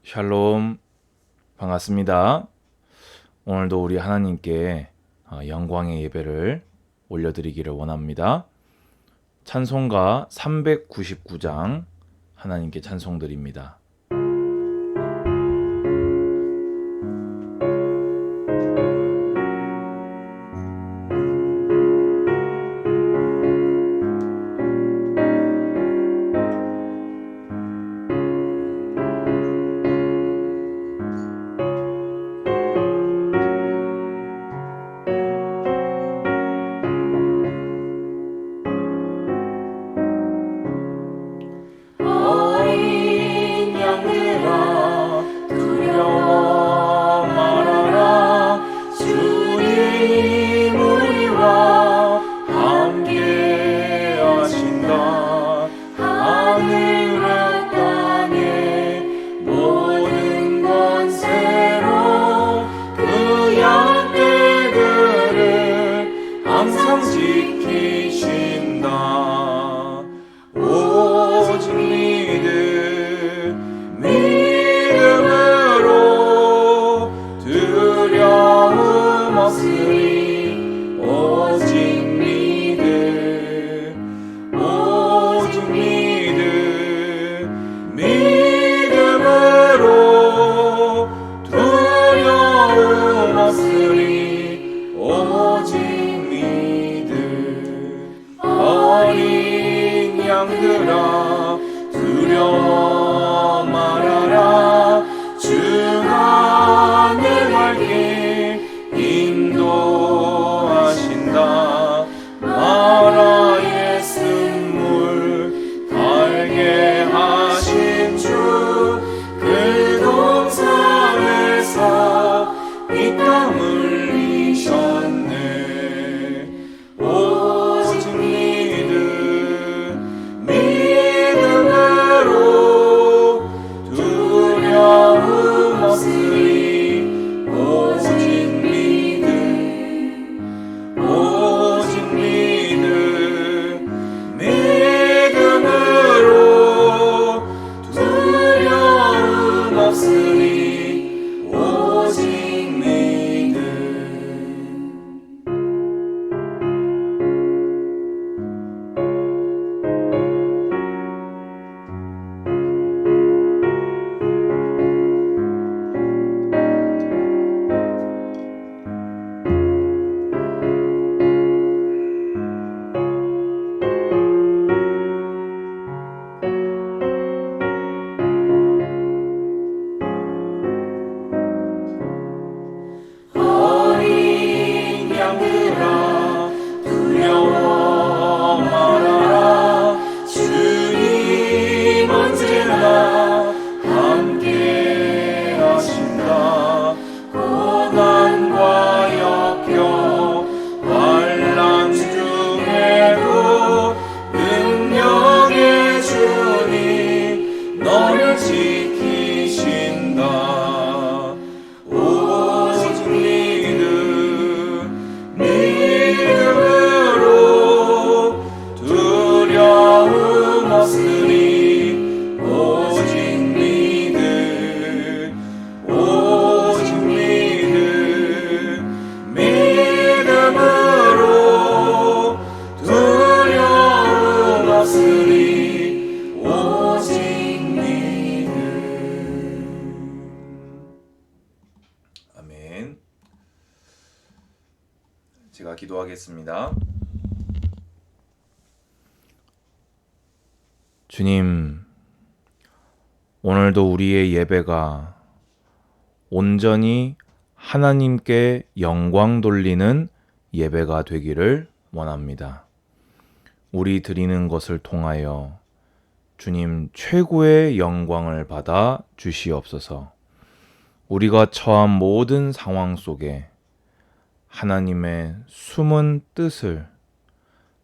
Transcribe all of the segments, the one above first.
샬롬, 반갑습니다. 오늘도 우리 하나님께 영광의 예배를 올려드리기를 원합니다. 찬송가 399장 하나님께 찬송드립니다. 두려워 말아라. 주가 내 밝게 인도하신다. 마라의 쓴물 달게 하신 주, 그 동산에서 이 땀 흘리셨네. 오직 믿음으로 두려움 없으리. 오직 믿음으로 두려움 없으리. 오직 믿음. 어린 양들아 두려워 말아라. 주님 언제나 함께 하신다. 고난과 역경 환난 중에도 능력의 주님 너를 지키신다. 믿음으로 두려움 없으리. 오직 믿음으로 두려움 없으리. 오직 믿음. 아멘. 제가 기도하겠습니다. 주님, 오늘도 우리의 예배가 온전히 하나님께 영광 돌리는 예배가 되기를 원합니다. 우리 드리는 것을 통하여 주님 최고의 영광을 받아 주시옵소서. 우리가 처한 모든 상황 속에 하나님의 숨은 뜻을,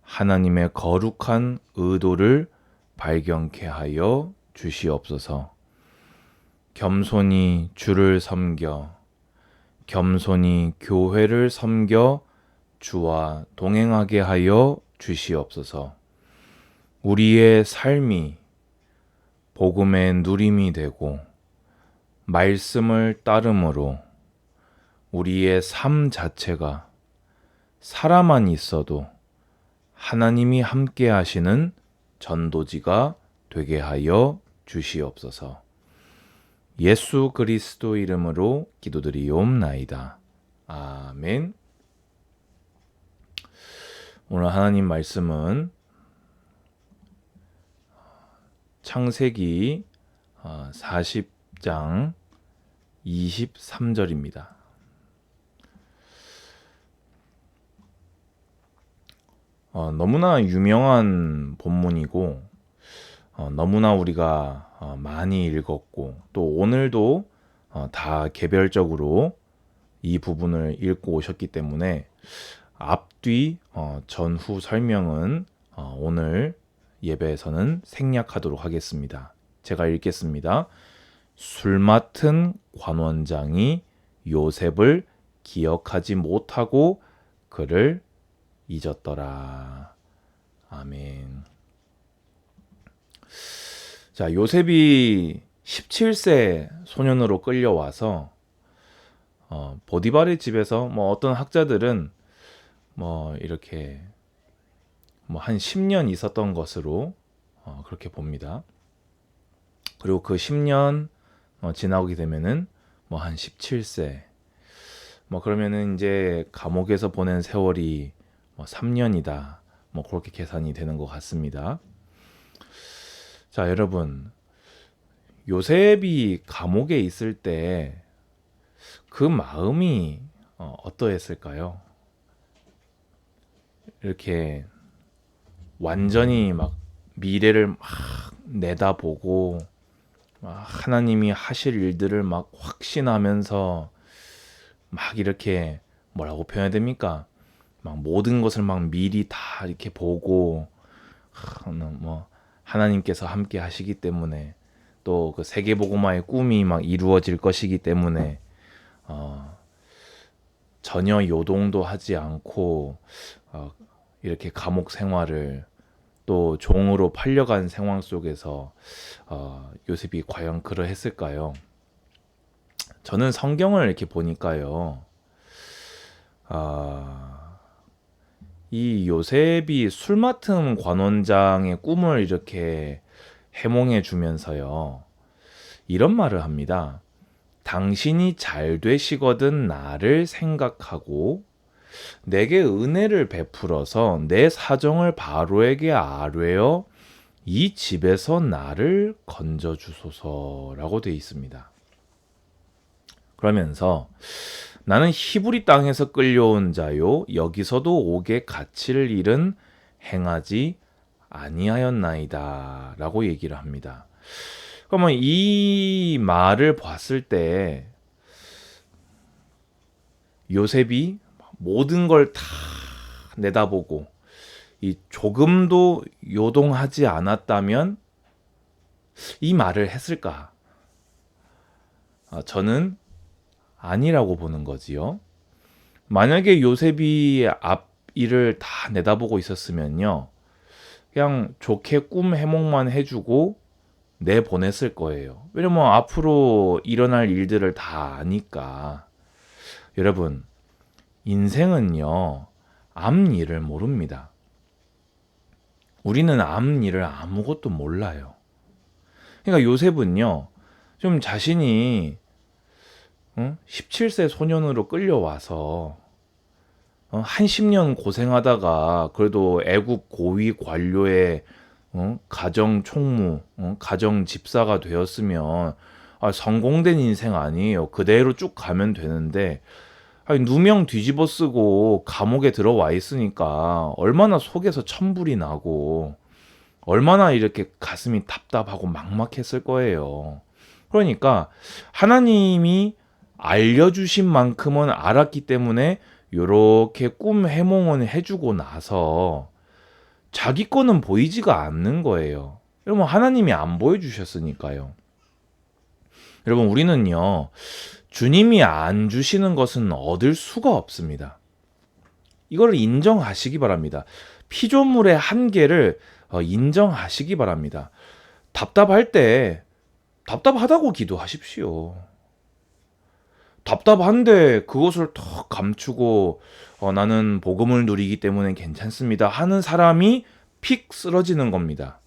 하나님의 거룩한 의도를 발견케 하여 주시옵소서. 겸손히 주를 섬겨, 겸손히 교회를 섬겨 주와 동행하게 하여 주시옵소서. 우리의 삶이 복음의 누림이 되고 말씀을 따름으로 우리의 삶 자체가 살아만 있어도 하나님이 함께 하시는 전도지가 되게 하여 주시옵소서. 예수 그리스도 이름으로 기도드리옵나이다. 아멘. 오늘 하나님 말씀은 창세기 40장 23절입니다. 너무나 유명한 본문이고 너무나 우리가 많이 읽었고 또 오늘도 다 개별적으로 이 부분을 읽고 오셨기 때문에 앞뒤 전후 설명은 오늘 예배에서는 생략하도록 하겠습니다. 제가 읽겠습니다. 술 맡은 관원장이 요셉을 기억하지 못하고 그를 잊었더라. 아멘. 자, 요셉이 17세 소년으로 끌려와서 보디발의 집에서 어떤 학자들은 이렇게 한 10년 있었던 것으로 그렇게 봅니다. 그리고 그 10년 지나오게 되면은 한 17세 그러면은 이제 감옥에서 보낸 세월이 3년이다. 그렇게 계산이 되는 것 같습니다. 자, 여러분, 요셉이 감옥에 있을 때 그 마음이 어떠했을까요? 이렇게 완전히 미래를 내다보고 하나님이 하실 일들을 확신하면서 이렇게 뭐라고 표현해야 됩니까? 모든 것을 미리 다 이렇게 보고 하나님께서 함께 하시기 때문에 또 그 세계복음화의 꿈이 이루어질 것이기 때문에 전혀 요동도 하지 않고 이렇게 감옥 생활을 또 종으로 팔려간 상황 속에서 요셉이 과연 그러했을까요? 저는 성경을 이렇게 보니까요. 이 요셉이 술 맡은 관원장의 꿈을 이렇게 해몽해 주면서요. 이런 말을 합니다. 당신이 잘 되시거든 나를 생각하고 내게 은혜를 베풀어서 내 사정을 바로에게 아뢰어 이 집에서 나를 건져주소서라고 되어 있습니다. 그러면서 나는 히브리 땅에서 끌려온 자요 여기서도 옥의 가치를 잃은 행하지 아니하였나이다 라고 얘기를 합니다. 그러면 이 말을 봤을 때 요셉이 모든 걸 다 내다보고 이 조금도 요동하지 않았다면 이 말을 했을까? 저는 아니라고 보는 거지요. 만약에 요셉이 앞 일을 다 내다보고 있었으면요. 그냥 좋게 꿈 해몽만 해주고 내보냈을 거예요. 왜냐면 앞으로 일어날 일들을 다 아니까. 여러분, 인생은요. 앞 일을 모릅니다. 우리는 앞 일을 아무것도 몰라요. 그러니까 요셉은요. 좀 자신이 17세 소년으로 끌려와서 한 10년 고생하다가 그래도 애국 고위 관료의 가정 총무, 가정 집사가 되었으면 성공된 인생 아니에요. 그대로 쭉 가면 되는데 누명 뒤집어 쓰고 감옥에 들어와 있으니까 얼마나 속에서 천불이 나고 얼마나 이렇게 가슴이 답답하고 막막했을 거예요. 그러니까 하나님이 알려주신 만큼은 알았기 때문에 이렇게 꿈 해몽은 해주고 나서 자기 거는 보이지가 않는 거예요. 여러분, 하나님이 안 보여주셨으니까요. 여러분, 우리는요, 주님이 안 주시는 것은 얻을 수가 없습니다. 이걸 인정하시기 바랍니다. 피조물의 한계를 인정하시기 바랍니다. 답답할 때 답답하다고 기도하십시오. 답답한데 그것을 턱 감추고 나는 복음을 누리기 때문에 괜찮습니다 하는 사람이 픽 쓰러지는 겁니다.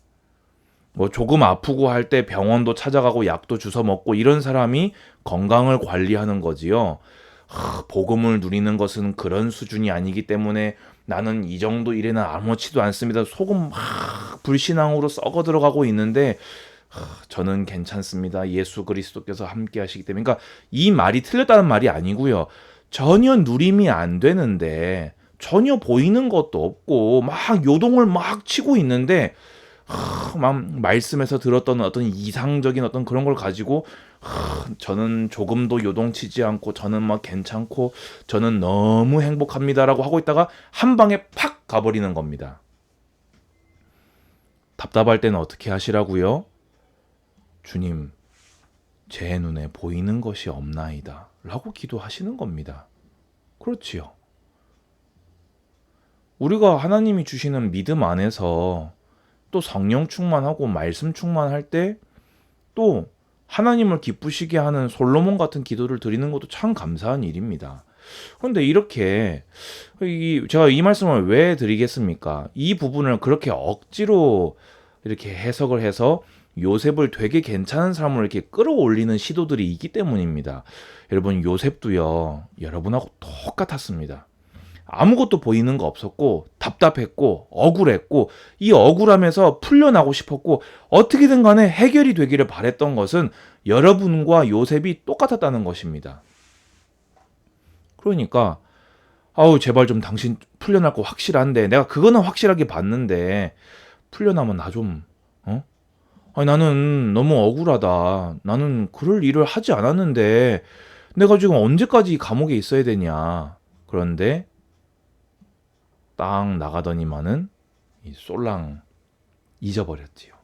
뭐 조금 아프고 할 때 병원도 찾아가고 약도 주워 먹고 이런 사람이 건강을 관리하는 거지요. 복음을 누리는 것은 그런 수준이 아니기 때문에 나는 이 정도 일에는 아무렇지도 않습니다. 속은 막 불신앙으로 썩어 들어가고 있는데 저는 괜찮습니다. 예수 그리스도께서 함께 하시기 때문에. 그러니까 이 말이 틀렸다는 말이 아니고요. 전혀 누림이 안 되는데 전혀 보이는 것도 없고 막 요동을 막 치고 있는데 막 말씀에서 들었던 어떤 이상적인 어떤 그런 걸 가지고 저는 조금도 요동치지 않고 저는 막 괜찮고 저는 너무 행복합니다라고 하고 있다가 한 방에 팍 가버리는 겁니다. 답답할 때는 어떻게 하시라고요? 주님, 제 눈에 보이는 것이 없나이다 라고 기도하시는 겁니다. 그렇지요. 우리가 하나님이 주시는 믿음 안에서 또 성령 충만하고 말씀 충만할 때 또 하나님을 기쁘시게 하는 솔로몬 같은 기도를 드리는 것도 참 감사한 일입니다. 그런데 이렇게 제가 이 말씀을 왜 드리겠습니까? 이 부분을 그렇게 억지로 이렇게 해석을 해서 요셉을 되게 괜찮은 사람으로 이렇게 끌어올리는 시도들이 있기 때문입니다. 여러분, 요셉도요, 여러분하고 똑같았습니다. 아무것도 보이는 거 없었고 답답했고 억울했고 이 억울함에서 풀려나고 싶었고 어떻게든 간에 해결이 되기를 바랬던 것은 여러분과 요셉이 똑같았다는 것입니다. 그러니까 제발 좀 당신 풀려날 거 확실한데 내가 그거는 확실하게 봤는데 풀려나면 나 좀 아니, 나는 너무 억울하다. 나는 그럴 일을 하지 않았는데 내가 지금 언제까지 이 감옥에 있어야 되냐. 그런데 딱 나가더니만은 이 쏠랑 잊어버렸지요.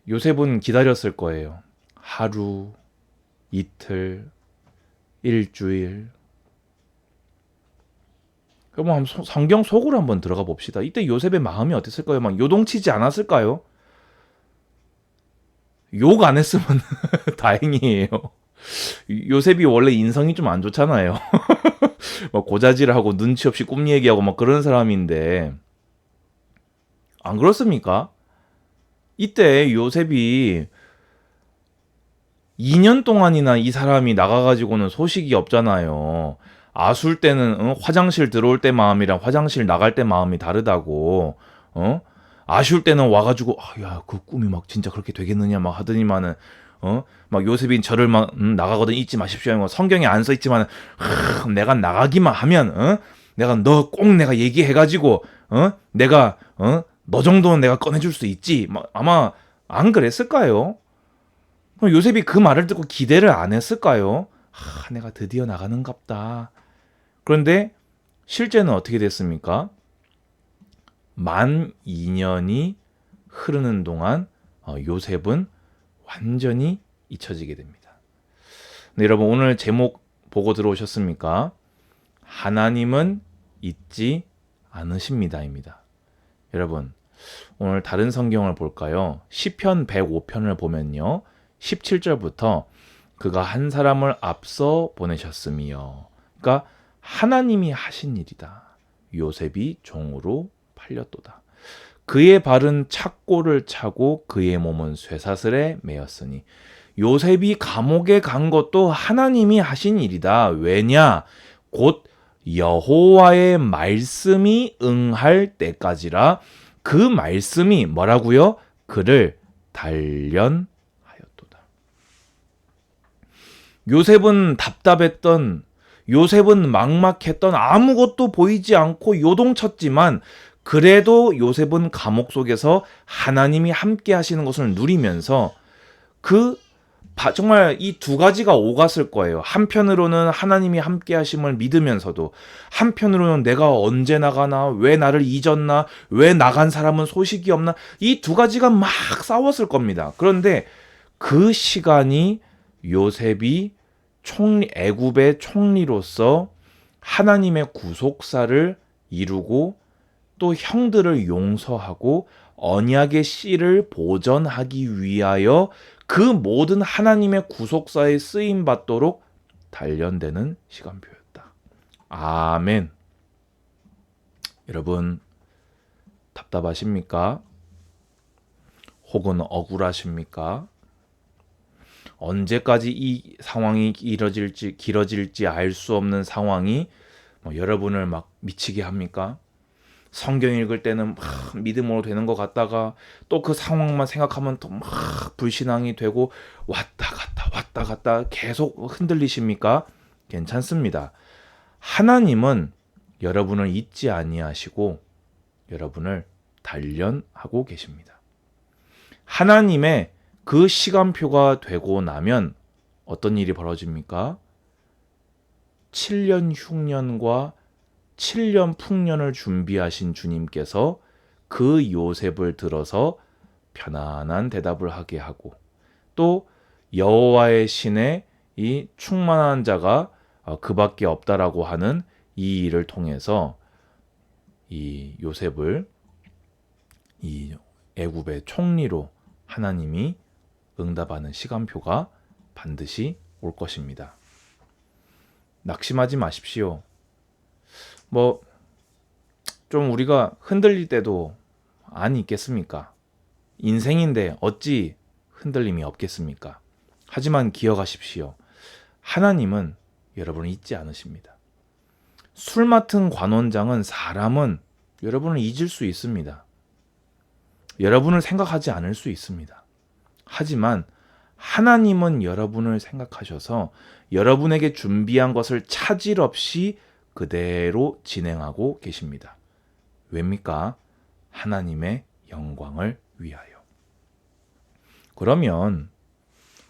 요셉은 기다렸을 거예요. 하루, 이틀, 일주일. 그럼 성경 속으로 한번 들어가 봅시다. 이때 요셉의 마음이 어땠을까요? 막 요동치지 않았을까요? 욕 안 했으면 다행이에요. 요셉이 원래 인성이 좀 안 좋잖아요. 막 고자질하고 눈치 없이 꿈 얘기하고 막 그런 사람인데 안 그렇습니까? 이때 요셉이 2년 동안이나 이 사람이 나가가지고는 소식이 없잖아요. 아술 때는 화장실 들어올 때 마음이랑 화장실 나갈 때 마음이 다르다고. 아쉬울 때는 와가지고 야, 그 꿈이 막 진짜 그렇게 되겠느냐 막 하더니만은 막 요셉이 저를 막 나가거든 잊지 마십시오. 성경에 안 써 있지만 내가 나가기만 하면 내가 너 꼭 내가 얘기해가지고 내가 너 정도는 내가 꺼내줄 수 있지. 막 아마 안 그랬을까요? 요셉이 그 말을 듣고 기대를 안 했을까요? 내가 드디어 나가는갑다. 그런데 실제는 어떻게 됐습니까? 만 2년이 흐르는 동안 요셉은 완전히 잊혀지게 됩니다. 네, 여러분 오늘 제목 보고 들어오셨습니까? 하나님은 잊지 않으십니다입니다. 여러분 오늘 다른 성경을 볼까요? 시편 105편을 보면요. 17절부터 그가 한 사람을 앞서 보내셨으며 그러니까 하나님이 하신 일이다. 요셉이 종으로 팔렸도다. 그의 발은 착고를 차고 그의 몸은 쇠사슬에 매였으니 요셉이 감옥에 간 것도 하나님이 하신 일이다. 왜냐? 곧 여호와의 말씀이 응할 때까지라. 그 말씀이 뭐라고요? 그를 단련하였도다. 요셉은 답답했던, 요셉은 막막했던, 아무것도 보이지 않고 요동쳤지만 그래도 요셉은 감옥 속에서 하나님이 함께 하시는 것을 누리면서 정말 이 두 가지가 오갔을 거예요. 한편으로는 하나님이 함께 하심을 믿으면서도 한편으로는 내가 언제 나가나, 왜 나를 잊었나, 왜 나간 사람은 소식이 없나, 이 두 가지가 막 싸웠을 겁니다. 그런데 그 시간이 요셉이 애굽의 총리로서 하나님의 구속사를 이루고 또 형들을 용서하고 언약의 씨를 보전하기 위하여 그 모든 하나님의 구속사에 쓰임 받도록 단련되는 시간표였다. 아멘. 여러분 답답하십니까? 혹은 억울하십니까? 언제까지 이 상황이 길어질지 알 수 없는 상황이 여러분을 막 미치게 합니까? 성경 읽을 때는 막 믿음으로 되는 것 같다가 또 그 상황만 생각하면 또 막 불신앙이 되고 왔다 갔다 계속 흔들리십니까? 괜찮습니다. 하나님은 여러분을 잊지 아니하시고 여러분을 단련하고 계십니다. 하나님의 그 시간표가 되고 나면 어떤 일이 벌어집니까? 7년 흉년과 7년 풍년을 준비하신 주님께서 그 요셉을 들어서 편안한 대답을 하게 하고 또 여호와의 신에 이 충만한 자가 그밖에 없다라고 하는 이 일을 통해서 이 요셉을 이 애굽의 총리로 하나님이 응답하는 시간표가 반드시 올 것입니다. 낙심하지 마십시오. 좀 우리가 흔들릴 때도 아니 있겠습니까? 인생인데 어찌 흔들림이 없겠습니까? 하지만 기억하십시오. 하나님은 여러분을 잊지 않으십니다. 술 맡은 관원장은 사람은 여러분을 잊을 수 있습니다. 여러분을 생각하지 않을 수 있습니다. 하지만 하나님은 여러분을 생각하셔서 여러분에게 준비한 것을 차질 없이 그대로 진행하고 계십니다. 왜입니까? 하나님의 영광을 위하여. 그러면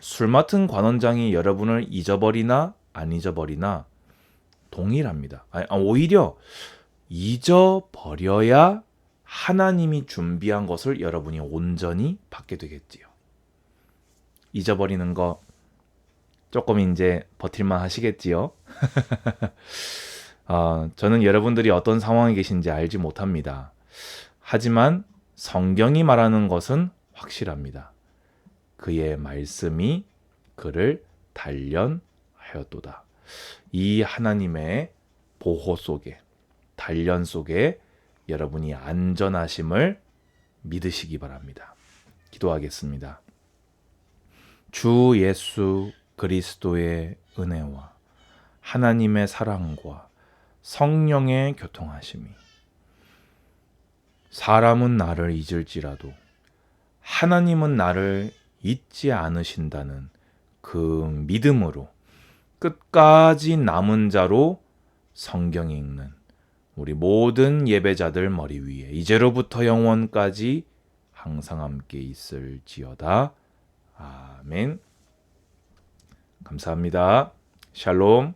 술 맡은 관원장이 여러분을 잊어버리나 안 잊어버리나 동일합니다. 오히려 잊어버려야 하나님이 준비한 것을 여러분이 온전히 받게 되겠지요. 잊어버리는 거 조금 이제 버틸만 하시겠지요. 저는 여러분들이 어떤 상황에 계신지 알지 못합니다. 하지만 성경이 말하는 것은 확실합니다. 그의 말씀이 그를 단련하였도다. 이 하나님의 보호 속에, 단련 속에 여러분이 안전하심을 믿으시기 바랍니다. 기도하겠습니다. 주 예수 그리스도의 은혜와 하나님의 사랑과 성령의 교통하심이 사람은 나를 잊을지라도 하나님은 나를 잊지 않으신다는 그 믿음으로 끝까지 남은 자로 성경 읽는 우리 모든 예배자들 머리 위에 이제로부터 영원까지 항상 함께 있을지어다. 아멘. 감사합니다. 샬롬.